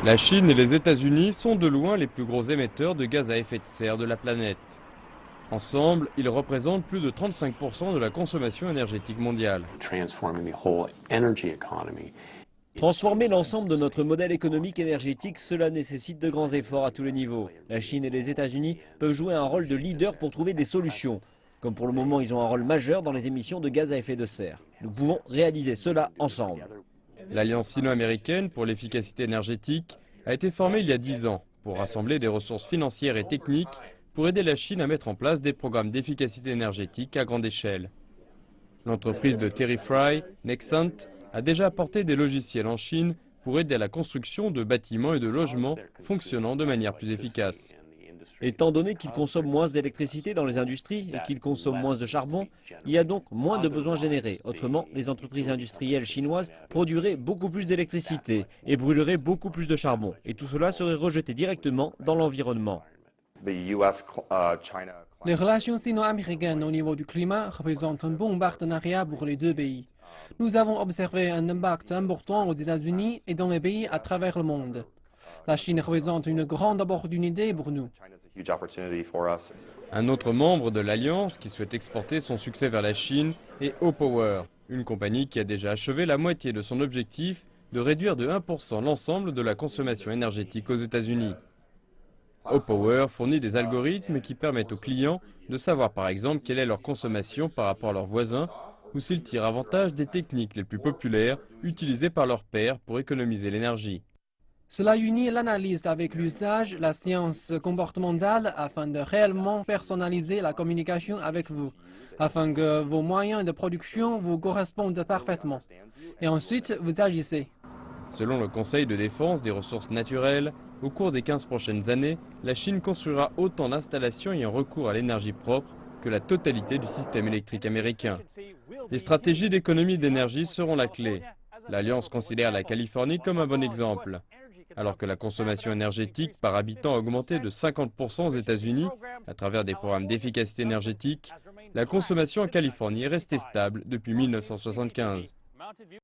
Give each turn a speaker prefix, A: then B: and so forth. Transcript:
A: La Chine et les États-Unis sont de loin les plus gros émetteurs de gaz à effet de serre de la planète. Ensemble, ils représentent plus de 35% de la consommation énergétique mondiale.
B: Transformer l'ensemble de notre modèle économique énergétique, cela nécessite de grands efforts à tous les niveaux. La Chine et les États-Unis peuvent jouer un rôle de leader pour trouver des solutions. Comme pour le moment, ils ont un rôle majeur dans les émissions de gaz à effet de serre. Nous pouvons réaliser cela ensemble.
A: L'Alliance sino-américaine pour l'efficacité énergétique a été formée il y a 10 ans pour rassembler des ressources financières et techniques pour aider la Chine à mettre en place des programmes d'efficacité énergétique à grande échelle. L'entreprise de Terry Fry, Nexant, a déjà apporté des logiciels en Chine pour aider à la construction de bâtiments et de logements fonctionnant de manière plus efficace.
B: Étant donné qu'ils consomment moins d'électricité dans les industries et qu'ils consomment moins de charbon, il y a donc moins de besoins générés. Autrement, les entreprises industrielles chinoises produiraient beaucoup plus d'électricité et brûleraient beaucoup plus de charbon. Et tout cela serait rejeté directement dans l'environnement.
C: Les relations sino-américaines au niveau du climat représentent un bon partenariat pour les deux pays. Nous avons observé un impact important aux États-Unis et dans les pays à travers le monde. La Chine représente une grande opportunité pour nous.
A: Un autre membre de l'Alliance qui souhaite exporter son succès vers la Chine est Opower, une compagnie qui a déjà achevé la moitié de son objectif de réduire de 1% l'ensemble de la consommation énergétique aux États-Unis. Opower fournit des algorithmes qui permettent aux clients de savoir par exemple quelle est leur consommation par rapport à leurs voisins ou s'ils tirent avantage des techniques les plus populaires utilisées par leurs pairs pour économiser l'énergie.
C: Cela unit l'analyse avec l'usage, la science comportementale afin de réellement personnaliser la communication avec vous, afin que vos moyens de production vous correspondent parfaitement. Et ensuite, vous agissez.
A: Selon le Conseil de défense des ressources naturelles, au cours des 15 prochaines années, la Chine construira autant d'installations ayant recours à l'énergie propre que la totalité du système électrique américain. Les stratégies d'économie d'énergie seront la clé. L'Alliance considère la Californie comme un bon exemple. Alors que la consommation énergétique par habitant a augmenté de 50% aux États-Unis à travers des programmes d'efficacité énergétique, la consommation en Californie est restée stable depuis 1975.